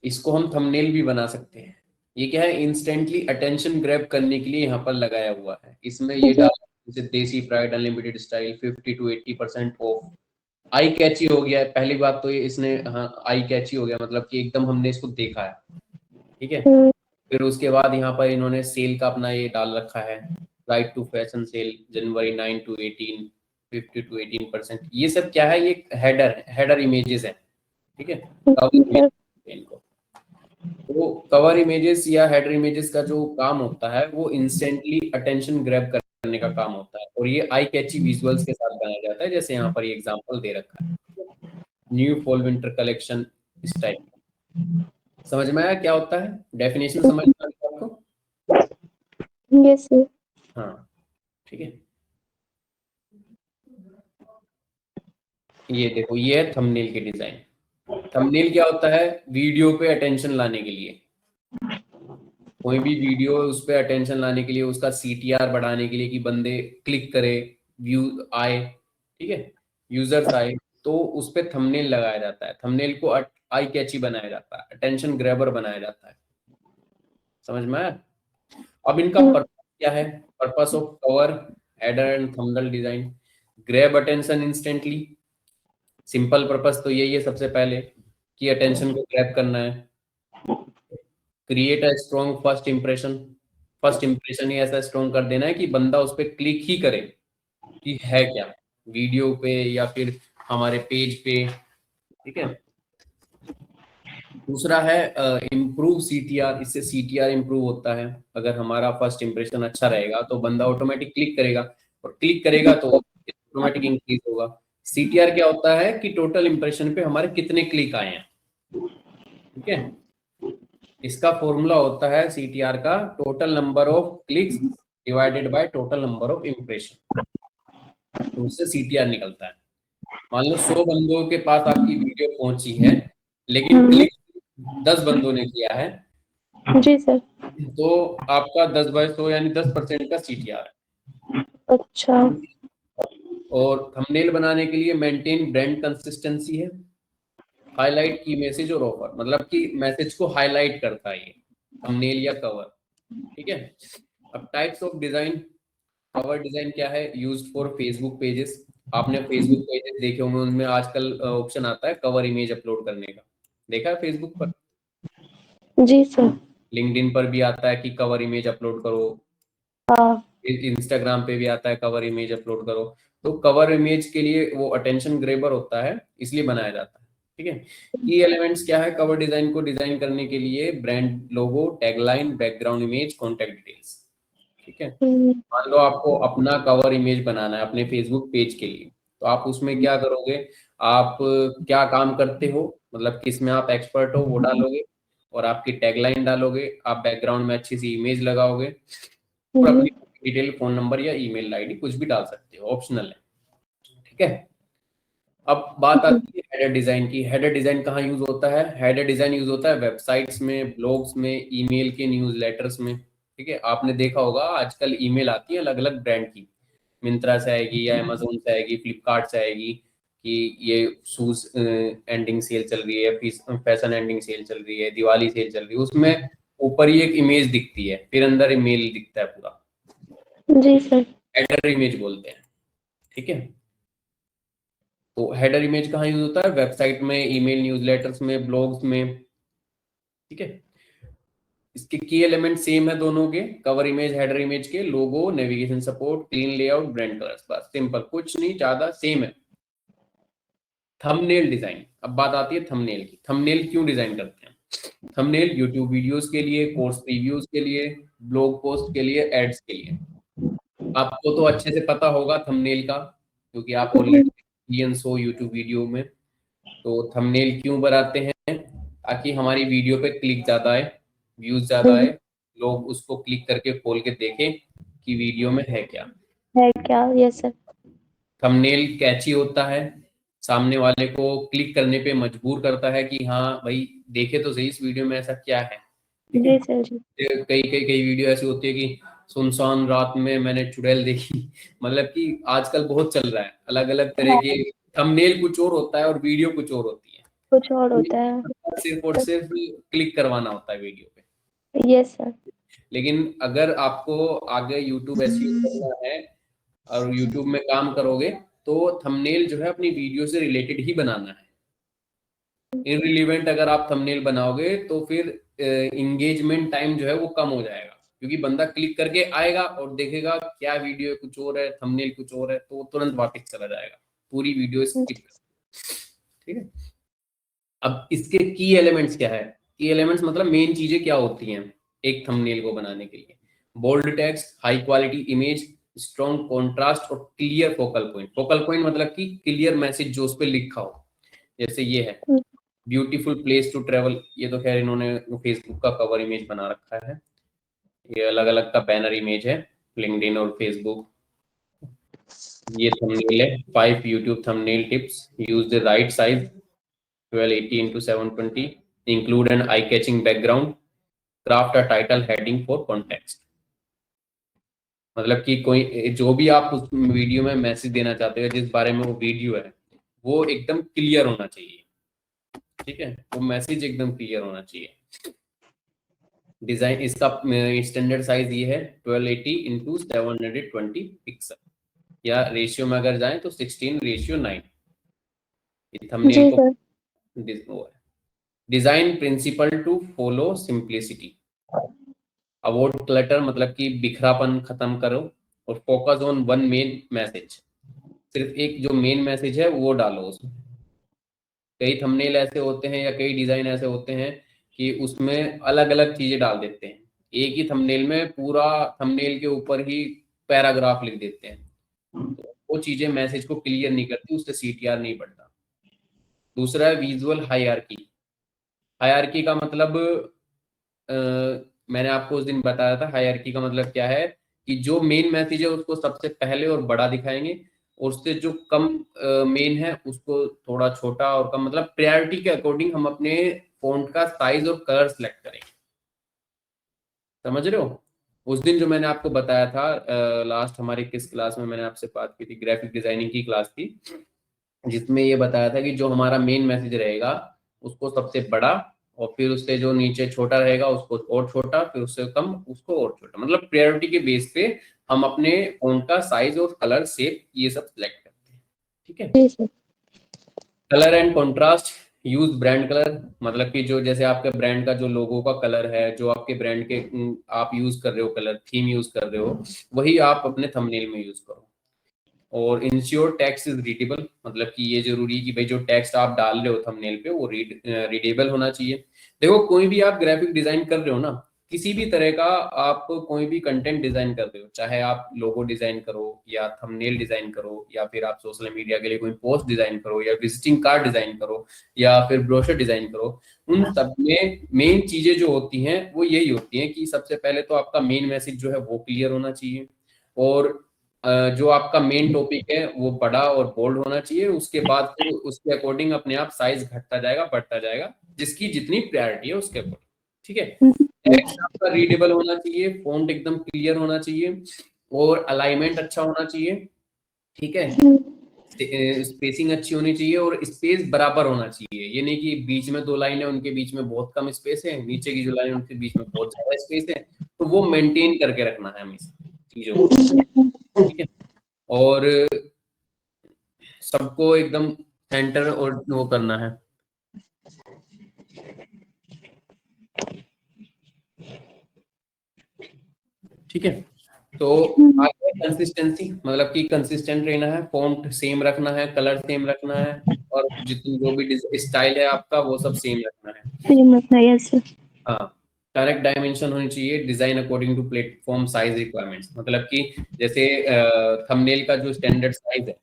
इसको हम थंबनेल भी बना सकते हैं। ये क्या है, इंस्टेंटली अटेंशन ग्रैब करने के लिए यहाँ पर लगाया हुआ है। इसमें ये डाला जैसे desi pride unlimited style 50 to 80% off. Eye catchy हो गया है, पहली बात तो ये इसने, हाँ आई कैची हो गया, मतलब कि एकदम हमने इसको देखा है। ठीक है, फिर उसके बाद यहाँ पर इन्होंने सेल का अपना ये डाल रखा है, right to fashion sale January 9 to 18, 50 to 18%। ये सब क्या है, ये हेडर इमेजेस है। ठीक है, इनको तो कवर इमेजेस या हेडर इमेजेस का जो काम होता है वो इंस्टेंटली अटेंशन ग्रैब करने का काम होता है, और ये आई कैची विजुअल्स के साथ बनाया जाता है। जैसे यहाँ पर ये एग्जांपल दे रखा है, न्यू फॉल विंटर कलेक्शन, इस टाइप। समझ में आया क्या होता है? डेफिनेशन समझ में आया आपको? Yes sir. हाँ, ठीक है, ये देखो, ये है थंबनेल की डिजाइन। थंबनेल क्या होता है? वीडियो पे अटेंशन लाने के लिए, कोई भी वीडियो उस पर अटेंशन लाने के लिए, उसका सीटीआर बढ़ाने के लिए कि बंदे क्लिक करे, व्यू आए। ठीक है, यूजर्स आए, तो उस पर थंबनेल लगाया जाता है। थंबनेल को आई कैची बनाया जाता है, अटेंशन ग्रैबर बनाया जाता है। समझ में आया? अब इनका पर्पस क्या है? Purpose of cover header and thumbnail design, grab attention instantly. Simple purpose तो यही है सबसे पहले, कि अटेंशन को ग्रैब करना है। Create a strong first impression, first impression ही ऐसा स्ट्रॉन्ग कर देना है कि बंदा उस पर क्लिक ही करे कि है क्या, वीडियो पे या फिर हमारे पेज पे। ठीक है, दूसरा है इम्प्रूव सीटीआर। इससे सीटीआर इम्प्रूव होता है। अगर हमारा फर्स्ट इंप्रेशन अच्छा रहेगा तो बंदा ऑटोमेटिक क्लिक करेगा, और क्लिक करेगा तो ऑटोमेटिक इंक्रीज होगा। सीटीआर क्या होता है कि टोटल इंप्रेशन पे हमारे कितने क्लिक आए हैं, ठीक है। इसका फॉर्मूला होता है सीटीआर का, total number of clicks divided by total number of impression, तो उससे सीटीआर निकलता है। मान लो 100 बंदों के पास आपकी वीडियो पहुंची है, लेकिन क्लिक 10 बंदों ने किया है, जी सर। तो आपका 10/100 यानी 10% का सीटीआर है। अच्छा। और थंबनेल बनाने के लिए मेंटेन ब्रांड कंसिस्टेंसी है, हाईलाइट की मैसेज और ऑफर, मतलब कि मैसेज को हाईलाइट करता है ये थंबनेल या कवर, ठीक है। अब types of design, cover design क्या है, यूज्ड फॉर फेसबुक पेजेस। आपने फेसबुक पेजेस देखे होंगे, उनमें आजकल ऑप्शन आता है कवर इमेज अपलोड करने का, देखा है फेसबुक पर। जी सर। लिंक्डइन पर भी आता है कि कवर इमेज अपलोड करो, हाँ। इंस्टाग्राम पे भी आता है कवर इमेज अपलोड करो। तो कवर इमेज के लिए वो अटेंशन ग्रेबर होता है, इसलिए बनाया जाता है, ठीक है। की एलिमेंट्स क्या है कवर डिजाइन को डिजाइन करने के लिए, brand logo, tagline, background image, contact details, ठीक है। मान लो आपको अपना कवर इमेज बनाना है अपने फेसबुक पेज के लिए, तो आप उसमें क्या करोगे, आप क्या काम करते हो, मतलब किस में आप एक्सपर्ट हो वो डालोगे, और आपकी टैगलाइन डालोगे, आप बैकग्राउंड में अच्छी सी इमेज लगाओगे, और अपनी डिटेल, फोन नंबर या ईमेल आईडी कुछ भी डाल सकते हो, ऑप्शनल है, ठीक है। अब बात आती है हेडर डिजाइन की। हेडर डिजाइन कहाँ यूज होता है, हेडर डिजाइन यूज होता है वेबसाइट्स में, ब्लॉग्स में, ईमेल के न्यूज़लेटर्स में, ठीक है। आपने देखा होगा आजकल ईमेल आती है अलग अलग ब्रांड की, मिंत्रा से आएगी या अमेजोन से आएगी, फ्लिपकार्ट से आएगी, कि ये शूज एंडिंग सेल चल रही है, फैशन एंडिंग सेल चल रही है, दिवाली सेल चल रही है, उसमें ऊपर ही एक इमेज दिखती है, फिर अंदर ईमेल दिखता है पूरा, जी सर। हेडर इमेज बोलते हैं, ठीक है। तो हेडर इमेज कहाँ यूज होता है, वेबसाइट में, ईमेल न्यूज़लेटर्स में, ब्लॉग्स में, ठीक है। इसके की एलिमेंट सेम है दोनों के, कवर इमेज, हेडर इमेज के, logo, navigation support, clean layout, brand colours, बस सिंपल, कुछ नहीं ज्यादा, सेम है। थंबनेल डिजाइन, अब बात आती है थंबनेल की। थंबनेल क्यों डिजाइन करते हैं, थंबनेल यूट्यूब वीडियोस के लिए, कोर्स रिव्यूज के लिए, ब्लॉग पोस्ट के लिए, एड्स के लिए। आपको तो अच्छे से पता होगा थंबनेल का, क्योंकि आप ऑलरेडी एक्सपीरियंस हो यूट्यूब वीडियो में। तो थंबनेल क्यों बनाते हैं, ताकि हमारी वीडियो पे क्लिक ज्यादा आए, व्यूज ज्यादा आए, लोग उसको क्लिक करके खोल के देखें कि वीडियो में है क्या। है क्या? Yes sir. थंबनेल कैची होता है, सामने वाले को क्लिक करने पे मजबूर करता है कि हाँ भाई देखे तो सही इस वीडियो में ऐसा क्या है, ठीक है। जी सर। जी। कई कई कई वीडियो ऐसी होती है कि सुनसान रात में मैंने चुड़ैल देखी मतलब कि आजकल बहुत चल रहा है, अलग अलग तरह हाँ, के थंबनेल कुछ और होता है और वीडियो कुछ और होती है। कुछ और होता है। सिर्फ और सिर्फ क्लिक करवाना होता है वीडियो पे। Yes sir. लेकिन अगर आपको आगे यूट्यूब एसईओ करना है और यूट्यूब में काम करोगे, तो थंबनेल जो है अपनी वीडियो से रिलेटेड ही बनाना है। इनरिलीवेंट अगर आप थंबनेल बनाओगे तो फिर इंगेजमेंट टाइम जो है वो कम हो जाएगा, क्योंकि बंदा क्लिक करके आएगा और देखेगा क्या वीडियो है, कुछ और है, थंबनेल कुछ और है, तो वो तुरंत वापस चला जाएगा, पूरी वीडियो स्किप, ठीक है। अब इसके की एलिमेंट्स क्या है, की एलिमेंट्स मतलब मेन चीजें क्या होती हैं एक थंबनेल को बनाने के लिए, bold text, high quality image, strong contrast और clear focal point. Focal point मतलब कि क्लियर मैसेज जो उस पर लिखा हो, जैसे ये है ब्यूटीफुल प्लेस टू ट्रेवल, ये तो खैर इन्होंने फेसबुक का कवर इमेज बना रखा है, ये अलग अलग का बैनर इमेज है, लिंक्डइन और फेसबुक। ये थंबनेल है, 5 YouTube thumbnail tips, use the right size 1280 into 720, include an eye-catching background, craft a title heading for context। मतलब कि कोई जो भी आप उस वीडियो में मैसेज देना चाहते हो, जिस बारे में वो वीडियो है, वो एकदम क्लियर होना चाहिए, ठीक है, वो मैसेज एकदम क्लियर होना चाहिए। डिजाइन इसका स्टैंडर्ड साइज ये है 1280 into 720 पिक्सल, या रेशियो में अगर जाएं तो 16:9। थंबनेल जी को sir. Design principle to follow simplicity, avoid clutter मतलब कि बिखरापन खत्म करो, और focus on one main message, सिर्फ एक जो मेन मैसेज है वो डालो उसमें, कई थंबनेल ऐसे होते हैं या कई डिजाइन ऐसे होते हैं कि उसमें अलग अलग चीजें डाल देते हैं, एक ही थंबनेल में पूरा थंबनेल के ऊपर ही पैराग्राफ लिख देते हैं, तो वो चीजें मैसेज को क्लियर नहीं करती, उससे सीटीआर नहीं बढ़ता। दूसरा है विजुअल हायरार्की। हायरार्की का मतलब अ, मैंने आपको उस दिन बताया था, हायरार्की का मतलब क्या है कि जो मेन मैसेज है उसको सबसे पहले और बड़ा दिखाएंगे, और उससे जो कम मेन है उसको थोड़ा छोटा और कम, मतलब प्रायोरिटी के अकॉर्डिंग हम अपने फॉन्ट का साइज और कलर सेलेक्ट करेंगे। समझ रहे हो? उस दिन जो मैंने आपको बताया था, लास्ट हमारी किस क्लास में मैंने आपसे बात की थी, ग्राफिक डिजाइनिंग की क्लास थी, जिसमें ये बताया था कि जो हमारा मेन मैसेज रहेगा उसको सबसे बड़ा, और फिर उससे जो नीचे छोटा रहेगा उसको और छोटा, फिर उससे कम उसको और छोटा, मतलब प्रायोरिटी के बेस पे हम अपने फॉन्ट का साइज और कलर शेप ये सब सिलेक्ट करते हैं। ठीक है। जी sir. Colour and contrast, use brand colour, मतलब कि जो जैसे आपके ब्रांड का जो लोगो का कलर है, जो आपके ब्रांड के आप यूज कर रहे हो कलर, थीम यूज कर रहे हो, वही आप अपने थंबनेल में यूज करो। और इंश्योर टेक्स्ट इज रीडेबल, मतलब कि ये जरूरी है कि भाई जो टेक्स्ट आप डाल रहे हो थंबनेल पे वो रीडेबल होना चाहिए। देखो कोई भी आप ग्राफिक डिजाइन कर रहे हो ना, किसी भी तरह का आप कोई भी कंटेंट डिजाइन कर रहे हो, चाहे आप लोगो डिजाइन करो या थंबनेल डिजाइन करो या फिर आप सोशल मीडिया के लिए कोई पोस्ट डिजाइन करो या विजिटिंग कार्ड डिजाइन करो या फिर ब्रोशर डिजाइन करो, उन सब में मेन चीजें जो होती हैं वो यही होती हैं कि सबसे पहले तो आपका मेन मैसेज जो है वो क्लियर होना चाहिए, और जो आपका मेन टॉपिक है वो बड़ा और बोल्ड होना चाहिए। उसके बाद फिर उसके अकॉर्डिंग अपने आप साइज घटता जाएगा बढ़ता जाएगा, जिसकी जितनी प्रायोरिटी है उसके अकॉर्डिंग। ठीक है। टेक्स्ट आपका रीडेबल होना चाहिए, फॉन्ट एकदम क्लियर होना चाहिए, और अलाइनमेंट अच्छा होना चाहिए। ठीक है। स्पेसिंग अच्छी होनी चाहिए और स्पेस बराबर होना चाहिए, ये नहीं कि बीच में दो लाइन है उनके बीच में बहुत कम स्पेस है, नीचे की जो लाइन है उनके बीच में बहुत ज्यादा स्पेस है, तो वो मेंटेन करके रखना है हमेशा चीजों को। ठीक है। और सबको एकदम सेंटर और वो करना है। ठीक है। तो आगे कंसिस्टेंसी, मतलब कि कंसिस्टेंट रहना है, फॉन्ट सेम रखना है, कलर सेम रखना है, और जितनी जो भी स्टाइल है आपका वो सब सेम रखना है। सेम रखना है, यस सर। हाँ। करेक्ट डायमेंशन होनी चाहिए, design according to platform size requirements, मतलब कि जैसे थंबनेल का जो स्टैंडर्ड साइज है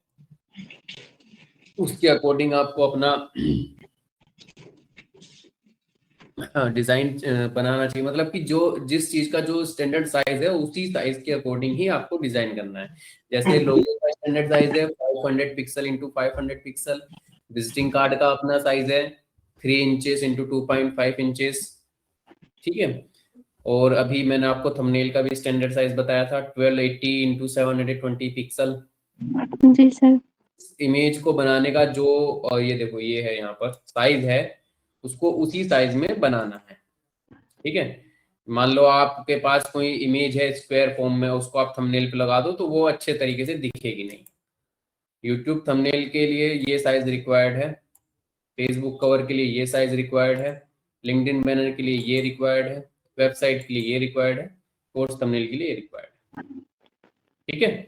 उसके अकॉर्डिंग आपको अपना हाँ डिजाइन बनाना चाहिए, मतलब कि जो जिस चीज का जो स्टैंडर्ड साइज है उसी साइज के अकॉर्डिंग ही आपको डिजाइन करना है। जैसे लोगो का स्टैंडर्ड साइज है 500 pixel into 500 pixel, visiting card का अपना साइज है 3 इंचेस इंटू 2.5 इंचेस। ठीक है। और अभी मैंने आपको थंबनेल का भी स्टैंडर्ड साइज बताया था 1280 इंटू 720 पिक्सल। जी सर। इमेज को बनाने का जो, और ये देखो ये है यहाँ पर साइज है, उसको उसी साइज में बनाना है। ठीक है। मान लो आपके पास कोई इमेज है स्क्वायर फॉर्म में, उसको आप थंबनेल पे लगा दो तो वो अच्छे तरीके से दिखेगी नहीं। यूट्यूब थंबनेल के लिए ये साइज रिक्वायर्ड है, फेसबुक कवर के लिए ये साइज रिक्वायर्ड है, लिंक्डइन बैनर के लिए ये रिक्वायर्ड है, वेबसाइट के लिए ये रिक्वायर्ड है, कोर्स थंबनेल के लिए ये रिक्वायर्ड है। ठीक है।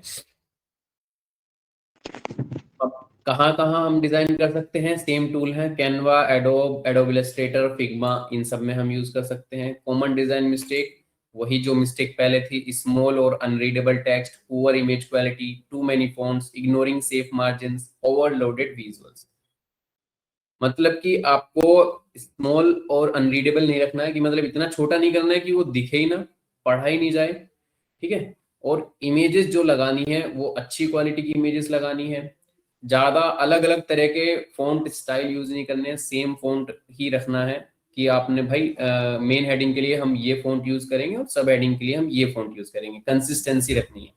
अब कहाँ कहाँ हम डिजाइन कर सकते हैं, सेम टूल है कैनवा, एडोब इलस्ट्रेटर, फिग्मा, इन सब में हम यूज कर सकते हैं। कॉमन डिजाइन मिस्टेक, वही जो मिस्टेक पहले थी, स्मॉल और unreadable text, poor image quality, too many fonts, ignoring safe margins, overloaded visuals. मतलब कि आपको स्मॉल और अनरीडेबल नहीं रखना है, कि मतलब इतना छोटा नहीं करना है कि वो दिखे ही ना, पढ़ा ही नहीं जाए। ठीक है। और इमेजेस जो लगानी है वो अच्छी क्वालिटी की इमेजेस लगानी है, ज्यादा अलग अलग तरह के फॉन्ट स्टाइल यूज नहीं करने हैं, सेम फॉन्ट ही रखना है कि आपने भाई मेन हेडिंग के लिए हम ये फॉन्ट यूज करेंगे और सब हेडिंग के लिए हम ये फॉन्ट यूज करेंगे, कंसिस्टेंसी रखनी है।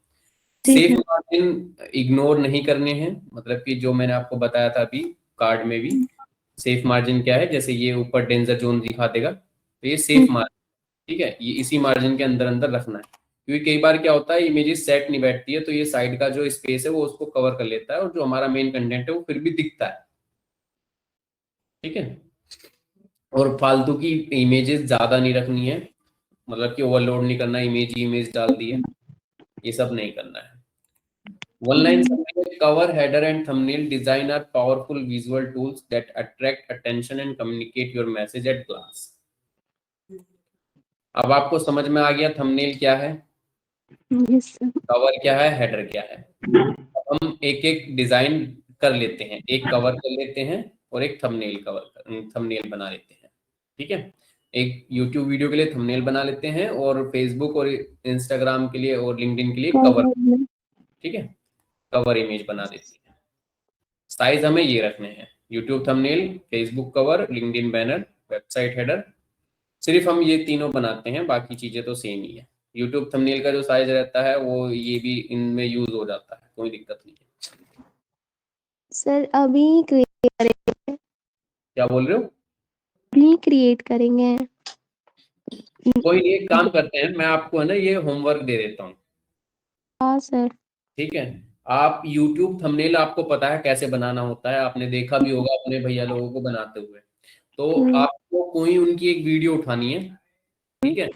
जी सेफ सर। मार्जिन इग्नोर नहीं करने हैं, मतलब कि जो मैंने आपको बताया था अभी कार्ड में भी, सेफ मार्जिन क्या है, जैसे ये ऊपर डेंजर जोन दिखा देगा तो ये सेफ मार्जिन। ठीक है। ये इसी मार्जिन के अंदर अंदर रखना है, क्योंकि कई बार क्या होता है इमेजेस सेट नहीं बैठती है तो ये साइड का जो स्पेस है वो उसको कवर कर लेता है और जो हमारा मेन कंटेंट है वो फिर भी दिखता है। ठीक है। और फालतू की इमेजेस ज्यादा नहीं रखनी है, मतलब कि ओवरलोड नहीं करना, इमेज ही इमेज डाल दी है, ये सब नहीं करना है। One line summary: cover, header, and thumbnail design are powerful visual tools that attract attention and communicate your message at glance. अब आपको समझ में आ गया थंबनेल क्या है, यस सर। कवर क्या है, हेडर क्या है। अब हम एक एक डिजाइन कर लेते हैं, एक कवर कर लेते हैं और एक थंबनेल बना लेते हैं। ठीक है, एक YouTube वीडियो के लिए थंबनेल बना लेते हैं और फेसबुक और इंस्टाग्राम के लिए और लिंक्डइन के लिए कवर। ठीक है, कवर इमेज बना देते हैं। साइज हमें ये रखने हैं: YouTube thumbnail, Facebook cover, LinkedIn banner, website header. सिर्फ हम ये तीनों बनाते हैं, बाकी चीजें तो सेम ही है। यूट्यूब थंबनेल का जो साइज रहता है वो ये भी इनमें यूज हो जाता है, कोई दिक्कत नहीं है। सर अभी क्रिएट करेंगे। क्या बोल रहे हो? अभी क्रिएट करेंगे। कोई नहीं, एक काम करते हैं, मैं आपको है ना ये होमवर्क दे देता हूँ। हाँ सर। ठीक है, आप YouTube थंबनेल आपको पता है कैसे बनाना होता है, आपने देखा भी होगा अपने भैया लोगों को बनाते हुए। तो आपको कोई उनकी एक वीडियो उठानी है, ठीक है,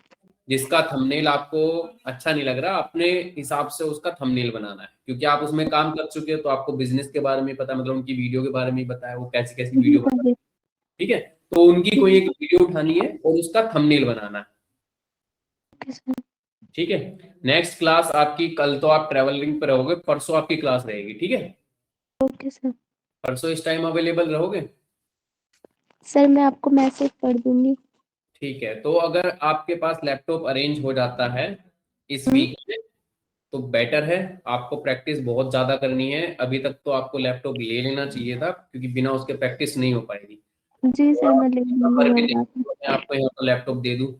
जिसका थंबनेल आपको अच्छा नहीं लग रहा, अपने हिसाब से उसका थंबनेल बनाना है, क्योंकि आप उसमें काम कर चुके हो तो आपको बिजनेस के बारे में पता है, मतलब उनकी वीडियो के बारे में पता है वो कैसी कैसी वीडियो बनाते हैं। ठीक है, तो उनकी कोई एक वीडियो उठानी है और उसका थंबनेल बनाना है। ठीक है, नेक्स्ट क्लास आपकी, कल तो आप ट्रैवलिंग पे रहोगे, परसों आपकी क्लास रहेगी। ठीक है, ओके सर। परसों इस टाइम अवेलेबल रहोगे? सर मैं आपको मैसेज कर दूंगी। ठीक है, तो अगर आपके पास लैपटॉप अरेंज हो जाता है इस वीक में तो बेटर है। आपको प्रैक्टिस बहुत ज्यादा करनी है, अभी तक तो आपको लैपटॉप ले लेना चाहिए था, क्योंकि बिना उसके प्रैक्टिस नहीं हो पाएगी। जी सर मैं ले नंबर भी लूंगी। नहीं, तो मैं आपको यहाँ पर लैपटॉप दे दूँ।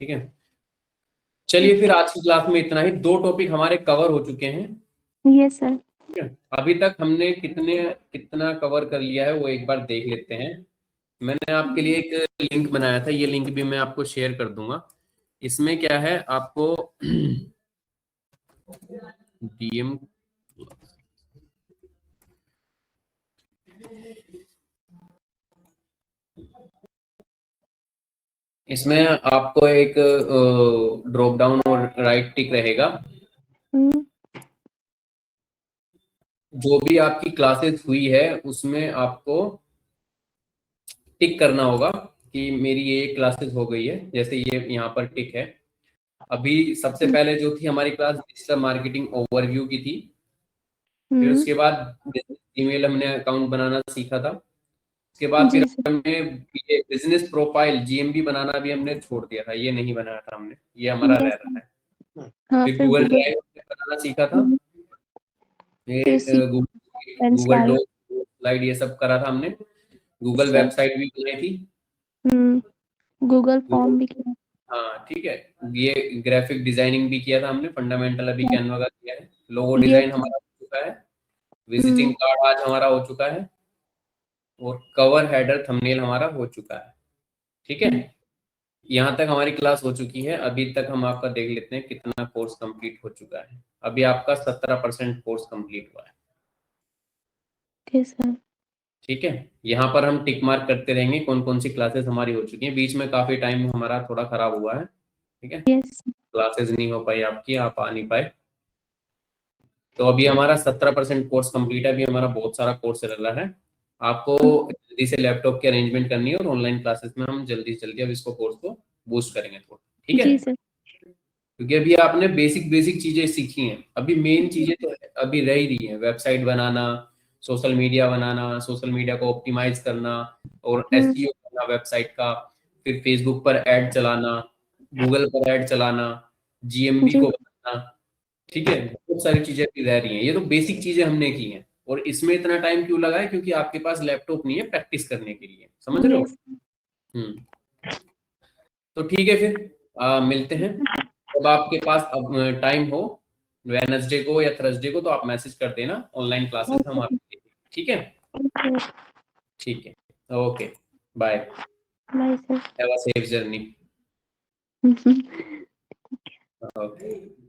ठीक है, चलिए फिर आज की क्लास में इतना ही। 2 टॉपिक हमारे कवर हो चुके हैं। Yes sir. ठीक है, अभी तक हमने कितना कवर कर लिया है वो एक बार देख लेते हैं। मैंने आपके लिए एक लिंक बनाया था, ये लिंक भी मैं आपको शेयर कर दूंगा। इसमें क्या है, आपको डीएम इसमें आपको एक ड्रॉप डाउन और राइट टिक रहेगा। जो भी आपकी क्लासेस हुई है उसमें आपको टिक करना होगा कि मेरी ये क्लासेस हो गई है, जैसे ये यहाँ पर टिक है। अभी सबसे पहले जो थी हमारी क्लास डिजिटल मार्केटिंग ओवरव्यू की थी, फिर उसके बाद ईमेल हमने अकाउंट बनाना सीखा था, उसके बाद फिर जी सर। हमने ये बिजनेस प्रोफाइल जीएमबी बनाना भी हमने छोड़ दिया था, ये नहीं बनाया था हमने, ये हमारा रह यस रहा है। हाँ फिर फिर गूगल गूगल ड्राइव बनाना सीखा था, फिर फिर and Google Slide. Doc, slide, ये सब करा था हमने। गूगल सर वेबसाइट भी बनाई थी। गूगल फॉर्म गूगल, भी किया। हाँ ठीक है, ये ग्राफिक डिजाइनिंग भी किया था हमने, फंडामेंटल अभी कैनवा का किया है। लोगो यस। डिजाइन हमारा हो चुका है, विजिटिंग कार्ड आज हमारा हो चुका है, और कवर हेडर थंबनेल हमारा हो चुका है। ठीक है, यहाँ तक हमारी क्लास हो चुकी है। अभी तक हम आपका देख लेते हैं कितना कोर्स कंप्लीट हो चुका है। अभी आपका 17% कोर्स कंप्लीट हुआ है। Okay sir. ठीक है, यहाँ पर हम टिक मार्क करते रहेंगे कौन कौन सी क्लासेस हमारी हो चुकी हैं। बीच में काफी टाइम हमारा थोड़ा खराब हुआ है, ठीक है, यस। क्लासेस नहीं हो पाई आपकी, आप आ नहीं पाए। तो अभी हमारा 17% कोर्स कंप्लीट है, अभी हमारा बहुत सारा कोर्स चल रहा है। आपको जल्दी से लैपटॉप की अरेंजमेंट करनी है और ऑनलाइन क्लासेस में हम जल्दी से जल्दी अब इसको कोर्स को बूस्ट करेंगे थोड़ा। ठीक है, जी सर। क्योंकि अभी आपने बेसिक बेसिक चीजें सीखी हैं, अभी मेन चीजें तो अभी रह ही रही हैं। वेबसाइट बनाना, सोशल मीडिया बनाना, सोशल मीडिया को ऑप्टिमाइज करना और एसईओ करना वेबसाइट का, फिर फेसबुक पर ऐड चलाना, गूगल पर ऐड चलाना, जीएमबी जी को बनाना। ठीक है, बहुत सारी चीजें अभी रह रही हैं, ये तो बेसिक चीजें हमने की हैं। और इसमें इतना टाइम क्यों लगा है, क्योंकि आपके पास लैपटॉप नहीं है प्रैक्टिस करने के लिए, समझ रहे हो? यस। तो ठीक है, फिर मिलते हैं। जब आपके पास अब टाइम हो वेडनेसडे को या थर्सडे को, तो आप मैसेज कर देना, ऑनलाइन क्लासेस हम आपके लिए। ठीक है, ठीक है, okay, bye, bye sir. Have a safe journey. Okay.